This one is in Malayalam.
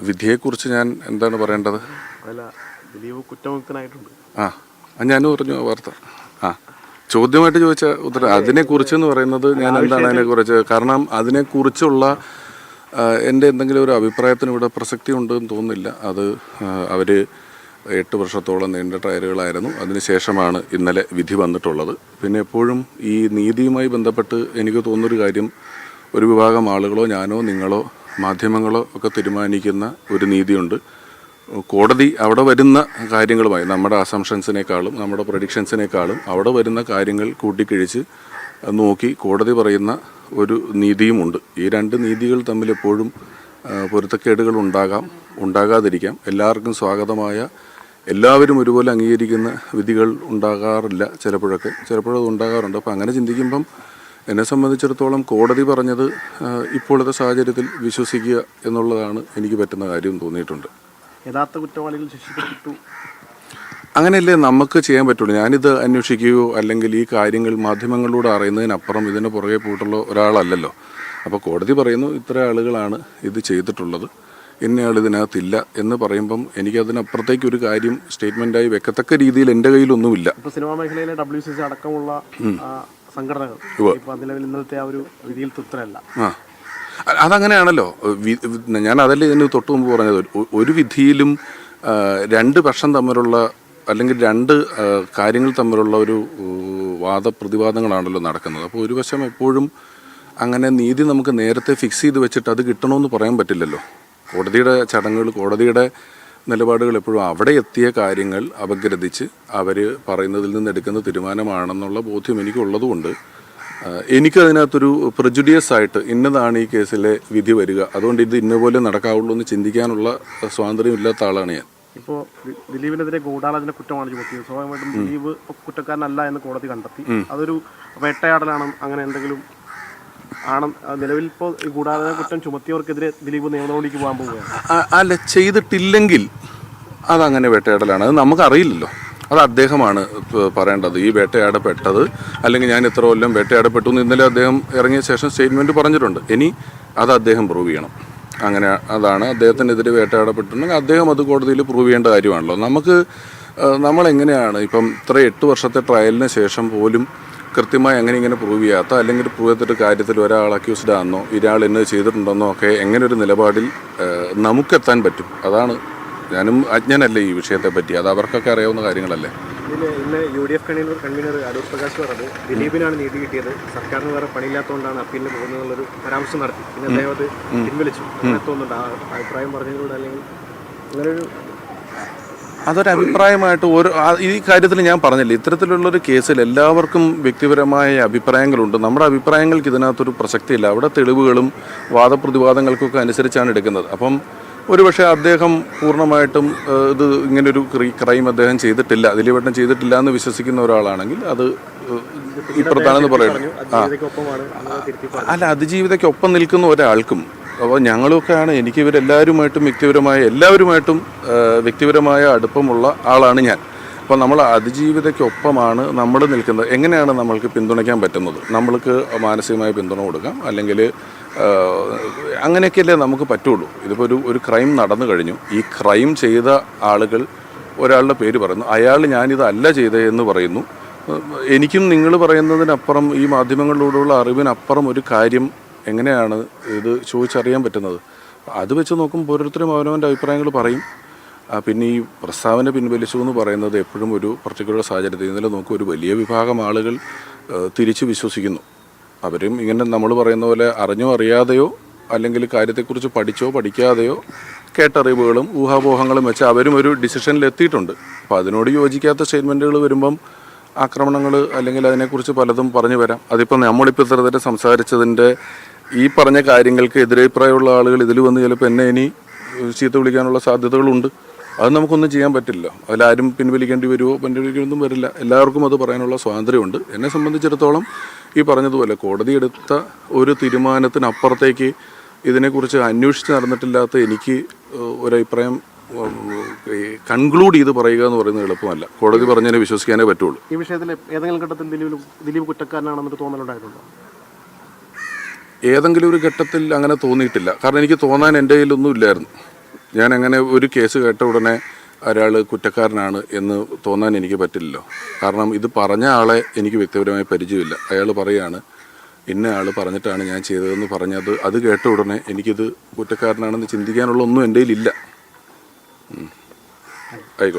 വിധിയെക്കുറിച്ച് ഞാൻ എന്താണ് പറയേണ്ടത്? അല്ല, ദിലീപ് കുറ്റമുക്തനായിട്ടുണ്ട്. ഞാനും പറഞ്ഞു വാർത്ത. ചോദ്യമായിട്ട് ചോദിച്ച ഉത്തരം അതിനെക്കുറിച്ച് എന്ന് പറയുന്നത് ഞാൻ എന്താണ് അതിനെക്കുറിച്ച്, കാരണം അതിനെക്കുറിച്ചുള്ള എൻ്റെ എന്തെങ്കിലും ഒരു അഭിപ്രായത്തിന് ഇവിടെ പ്രസക്തി ഉണ്ടെന്ന് തോന്നുന്നില്ല. അത് അവർ 8 വർഷത്തോളം നീണ്ട ട്രയലുകളായിരുന്നു. അതിനുശേഷമാണ് ഇന്നലെ വിധി വന്നിട്ടുള്ളത്. പിന്നെ എപ്പോഴും ഈ നീതിയുമായി ബന്ധപ്പെട്ട് എനിക്ക് തോന്നുന്നൊരു കാര്യം, ഒരു വിഭാഗം ആളുകളോ ഞാനോ നിങ്ങളോ മാധ്യമങ്ങളോ ഒക്കെ തീരുമാനിക്കുന്ന ഒരു നീതിയുണ്ട്. കോടതി അവിടെ വരുന്ന കാര്യങ്ങളുമായി നമ്മുടെ അസംഷൻസിനേക്കാളും നമ്മുടെ പ്രഡിക്ഷൻസിനേക്കാളും അവിടെ വരുന്ന കാര്യങ്ങൾ കൂട്ടിക്കിഴിച്ച് നോക്കി കോടതി പറയുന്ന ഒരു നീതിയുമുണ്ട്. ഈ രണ്ട് നീതികൾ തമ്മിൽ എപ്പോഴും പൊരുത്തക്കേടുകൾ ഉണ്ടാകാതിരിക്കാം. എല്ലാവർക്കും സ്വാഗതമായ, എല്ലാവരും ഒരുപോലെ അംഗീകരിക്കുന്ന വിധികൾ ഉണ്ടാകാറില്ല. ചിലപ്പോഴത് ഉണ്ടാകാറുണ്ട്. അപ്പോൾ അങ്ങനെ ചിന്തിക്കുമ്പം എന്നെ സംബന്ധിച്ചിടത്തോളം കോടതി പറഞ്ഞത് ഇപ്പോഴത്തെ സാഹചര്യത്തിൽ വിശ്വസിക്കുക എന്നുള്ളതാണ് എനിക്ക് പറ്റുന്ന കാര്യം തോന്നിയിട്ടുണ്ട്. യഥാർത്ഥ കുറ്റവാളികൾ ശിക്ഷിക്കപ്പെട്ടു, അങ്ങനെയല്ലേ നമുക്ക് ചെയ്യാൻ പറ്റുള്ളൂ. ഞാനിത് അന്വേഷിക്കുകയോ അല്ലെങ്കിൽ ഈ കാര്യങ്ങൾ മാധ്യമങ്ങളിലൂടെ അറിയുന്നതിനപ്പുറം ഇതിന് പുറകെ പോയിട്ടുള്ള ഒരാളല്ലല്ലോ. അപ്പോൾ കോടതി പറയുന്നു ഇത്ര ആളുകളാണ് ഇത് ചെയ്തിട്ടുള്ളത്, ഇന്നയാൾ ഇതിനകത്തില്ല എന്ന് പറയുമ്പം എനിക്കതിനപ്പുറത്തേക്ക് ഒരു കാര്യം സ്റ്റേറ്റ്മെൻറ്റായി വെക്കത്തക്ക രീതിയിൽ എൻ്റെ കയ്യിലൊന്നുമില്ല. ഇപ്പോൾ സിനിമാ മേഖലയിലെ WCC അടക്കമുള്ള സംഘടനകൾ ഇന്നലത്തെ ആ ഒരു വിധിയിൽ തൃപ്തരല്ല. അതങ്ങനെയാണല്ലോ. ഞാൻ അതല്ലേ ഇതിന് തൊട്ട് മുമ്പ് പറഞ്ഞത്, ഒരു വിധിയിലും രണ്ട് പക്ഷം തമ്മിലുള്ള അല്ലെങ്കിൽ രണ്ട് കാര്യങ്ങൾ തമ്മിലുള്ള ഒരു വാദപ്രതിവാദങ്ങളാണല്ലോ നടക്കുന്നത്. അപ്പോൾ ഒരു വശം എപ്പോഴും അങ്ങനെ നീതി നമുക്ക് നേരത്തെ ഫിക്സ് ചെയ്ത് വെച്ചിട്ട് അത് കിട്ടണമെന്ന് പറയാൻ പറ്റില്ലല്ലോ. കോടതിയുടെ ചടങ്ങുകൾ, കോടതിയുടെ നിലപാടുകൾ എപ്പോഴും അവിടെ എത്തിയ കാര്യങ്ങൾ അപഗ്രഥിച്ച് അവർ പറയുന്നതിൽ നിന്ന് എടുക്കുന്ന തീരുമാനമാണെന്നുള്ള ബോധ്യം എനിക്കുള്ളതുകൊണ്ട് എനിക്കതിനകത്തൊരു പ്രെജുഡിയസ് ആയിട്ട് ഇന്നതാണ് ഈ കേസിലെ വിധി വരിക, അതുകൊണ്ട് ഇത് ഇന്നപോലെ നടക്കാവുള്ളൂ എന്ന് ചിന്തിക്കാനുള്ള സ്വാതന്ത്ര്യം ഇല്ലാത്ത ആളാണ് ഞാൻ. ഇപ്പോൾ ദിലീപിനെതിരെ ഗൂഢാലോചന കുറ്റമാണ് ചുമത്തിയത്. സ്വാഭാവികമായിട്ടും ദിലീപ് കുറ്റക്കാരനല്ല എന്ന് കോടതി കണ്ടെത്തി. അതൊരു വേട്ടയാടലാണ്, അങ്ങനെ എന്തെങ്കിലും ആണ് നിലവിൽ ഇപ്പോൾ ഈ ഗൂഢാലോചന കുറ്റം ചുമത്തിയവർക്കെതിരെ ദിലീപ് നിയമനടപടിക്ക് പോകാൻ പോവുകയാണ്. അല്ല, ചെയ്തിട്ടില്ലെങ്കിൽ അതങ്ങനെ വേട്ടയാടലാണ്. അത് നമുക്കറിയില്ലല്ലോ. അത് അദ്ദേഹമാണ് പറയേണ്ടത്. ഈ വേട്ടയാടപ്പെട്ടത് അല്ലെങ്കിൽ ഞാൻ ഇത്ര കൊല്ലം വേട്ടയാടപ്പെട്ടു എന്ന് ഇന്നലെ അദ്ദേഹം ഇറങ്ങിയ ശേഷം സ്റ്റേറ്റ്മെൻറ്റ് പറഞ്ഞിട്ടുണ്ട്. ഇനി അത് അദ്ദേഹം പ്രൂവ് ചെയ്യണം. അങ്ങനെ അതാണ് അദ്ദേഹത്തിനെതിരെ വേട്ടയാടപ്പെട്ടിട്ടുണ്ടെങ്കിൽ അദ്ദേഹം അത് കോടതിയിൽ പ്രൂവ് ചെയ്യേണ്ട കാര്യമാണല്ലോ. നമ്മളെങ്ങനെയാണ് ഇപ്പം ഇത്ര 8 വർഷത്തെ ട്രയലിന് ശേഷം പോലും കൃത്യമായി ഇങ്ങനെ പ്രൂവ് ചെയ്യാത്ത അല്ലെങ്കിൽ പ്രൂവ് ചെയ്തിട്ട് കാര്യത്തിൽ ഒരാൾ അക്യൂസ്ഡ് ആണെന്നോ ഇയാൾ എന്നെ ചെയ്തിട്ടുണ്ടെന്നോ ഒക്കെ എങ്ങനെ ഒരു നിലപാടിൽ നമുക്കെത്താൻ പറ്റും? അതാണ്. ഞാനും അജ്ഞനല്ലേ ഈ വിഷയത്തെ പറ്റി, അത് അവർക്കൊക്കെ അറിയാവുന്ന കാര്യങ്ങളല്ലേ. ഇന്ന് UDF കൺവീനർ അടൂർ പ്രകാശ് പറഞ്ഞത് ദിലീപിനാണ് നീതി കിട്ടിയത്, സർക്കാരിന് വേറെ പണിയില്ലാത്തതുകൊണ്ടാണ് അപ്പീലിന് പോകുന്നതെന്നുള്ളൊരു പരാമർശം നടത്തി. പിന്നെ അദ്ദേഹം അത് പിൻവലിച്ചു. അങ്ങനെ തോന്നുന്നുണ്ട് ആ അഭിപ്രായം പറഞ്ഞതിലൂടെ, അല്ലെങ്കിൽ അങ്ങനൊരു അതൊരഭിപ്രായമായിട്ട് ഈ കാര്യത്തിൽ ഞാൻ പറഞ്ഞില്ല, ഇത്തരത്തിലുള്ളൊരു കേസിൽ എല്ലാവർക്കും വ്യക്തിപരമായ അഭിപ്രായങ്ങളുണ്ട്. നമ്മുടെ അഭിപ്രായങ്ങൾക്ക് ഇതിനകത്തൊരു പ്രസക്തിയില്ല. അവിടെ തെളിവുകളും വാദപ്രതിവാദങ്ങൾക്കൊക്കെ അനുസരിച്ചാണ് എടുക്കുന്നത്. അപ്പം ഒരുപക്ഷെ അദ്ദേഹം പൂർണ്ണമായിട്ടും ഇത് ഇങ്ങനൊരു ക്രൈം അദ്ദേഹം ചെയ്തിട്ടില്ല, ദിലീപേട്ടൻ ചെയ്തിട്ടില്ല എന്ന് വിശ്വസിക്കുന്ന ഒരാളാണെങ്കിൽ അത് ഇപ്പുറത്താണെന്ന് പറയണം. അല്ല, അതിജീവിതയ്ക്കൊപ്പം നിൽക്കുന്ന ഒരാൾക്കും, അപ്പോൾ ഞങ്ങളൊക്കെയാണ്, എനിക്ക് ഇവരെല്ലാവരുമായിട്ടും എല്ലാവരുമായിട്ടും വ്യക്തിപരമായ അടുപ്പമുള്ള ആളാണ് ഞാൻ. അപ്പോൾ നമ്മൾ അതിജീവിതയ്ക്കൊപ്പമാണ് നമ്മൾ നിൽക്കുന്നത്. എങ്ങനെയാണ് നമ്മൾക്ക് പിന്തുണയ്ക്കാൻ പറ്റുന്നത്? നമ്മൾക്ക് മാനസികമായ പിന്തുണ കൊടുക്കാം, അല്ലെങ്കിൽ അങ്ങനെയൊക്കെയല്ലേ നമുക്ക് പറ്റുള്ളൂ. ഇതിപ്പോൾ ഒരു ക്രൈം നടന്നു കഴിഞ്ഞു. ഈ ക്രൈം ചെയ്ത ആളുകൾ ഒരാളുടെ പേര് പറയുന്നു, അയാൾ ഞാനിതല്ല ചെയ്തേ എന്ന് പറയുന്നു. എനിക്കും നിങ്ങൾ പറയുന്നതിനപ്പുറം ഈ മാധ്യമങ്ങളിലൂടെയുള്ള അറിവിനപ്പുറം ഒരു കാര്യം എങ്ങനെയാണ് ഇത് ചോദിച്ചറിയാൻ പറ്റുന്നത്? അത് വെച്ച് നോക്കുമ്പോൾ ഓരോരുത്തരും അവനവൻ്റെ അഭിപ്രായങ്ങൾ പറയും. പിന്നെ ഈ പ്രസ്താവന പിൻവലിച്ചു എന്ന് പറയുന്നത് എപ്പോഴും ഒരു പർട്ടിക്കുലർ സാഹചര്യത്തിൽ ഇന്നലെ നോക്കും ഒരു വലിയ വിഭാഗം ആളുകൾ തിരിച്ച് വിശ്വസിക്കുന്നു. അവരും ഇങ്ങനെ നമ്മൾ പറയുന്ന പോലെ അറിഞ്ഞോ അറിയാതെയോ അല്ലെങ്കിൽ കാര്യത്തെക്കുറിച്ച് പഠിച്ചോ പഠിക്കാതെയോ കേട്ടറിവുകളും ഊഹാപോഹങ്ങളും വെച്ച് അവരും ഒരു ഡിസിഷനിൽ എത്തിയിട്ടുണ്ട്. അപ്പോൾ അതിനോട് യോജിക്കാത്ത സ്റ്റേറ്റ്മെൻറ്റുകൾ വരുമ്പം ആക്രമണങ്ങൾ അല്ലെങ്കിൽ അതിനെക്കുറിച്ച് പലതും പറഞ്ഞു വരാം. അതിപ്പോൾ നമ്മളിപ്പോൾ ഇത്തരത്തിൽ സംസാരിച്ചതിൻ്റെ ഈ പറഞ്ഞ കാര്യങ്ങൾക്ക് എതിരഭിപ്രായമുള്ള ആളുകൾ ഇതിൽ വന്ന് ചിലപ്പോൾ എന്നെ ഇനി ചീത്ത വിളിക്കാനുള്ള സാധ്യതകളുണ്ട്. അത് നമുക്കൊന്നും ചെയ്യാൻ പറ്റില്ല. അതിലാരും പിൻവലിക്കേണ്ടി വരുമോ പിൻവലിക്കൊന്നും വരില്ല. എല്ലാവർക്കും അത് പറയാനുള്ള സ്വാതന്ത്ര്യമുണ്ട്. എന്നെ സംബന്ധിച്ചിടത്തോളം ഈ പറഞ്ഞതുപോലെ കോടതി എടുത്ത ഒരു തീരുമാനത്തിനപ്പുറത്തേക്ക് ഇതിനെക്കുറിച്ച് അന്വേഷിച്ച് നടന്നിട്ടില്ലാത്ത എനിക്ക് ഒരഭിപ്രായം കൺക്ലൂഡ് ചെയ്ത് പറയുക എന്ന് പറയുന്നത് എളുപ്പമല്ല. കോടതി പറഞ്ഞതിനെ വിശ്വസിക്കാനേ പറ്റുള്ളൂ. ഈ വിഷയത്തിൽ ഏതെങ്കിലും ഘട്ടത്തിൽ ദിലീപ് കുറ്റക്കാരനാണെന്നൊരു തോന്നലുണ്ടായിട്ടുണ്ടോ? ഏതെങ്കിലും ഒരു ഘട്ടത്തിൽ അങ്ങനെ തോന്നിയിട്ടില്ല. കാരണം എനിക്ക് തോന്നാൻ എൻ്റെ കയ്യിലൊന്നും ഇല്ലായിരുന്നു. ഞാൻ അങ്ങനെ ഒരു കേസ് കേട്ട ഉടനെ ഒരാൾ കുറ്റക്കാരനാണ് എന്ന് തോന്നാൻ എനിക്ക് പറ്റില്ലല്ലോ. കാരണം ഇത് പറഞ്ഞ ആളെ എനിക്ക് വ്യക്തിപരമായി പരിചയമില്ല. അയാൾ പറയുകയാണ് ഇന്ന ആൾ പറഞ്ഞിട്ടാണ് ഞാൻ ചെയ്തതെന്ന് പറഞ്ഞത്. അത് കേട്ട ഉടനെ എനിക്കിത് കുറ്റക്കാരനാണെന്ന് ചിന്തിക്കാനുള്ള ഒന്നും എൻ്റെ കയ്യിലില്ല. ആയിക്കോട്ടെ.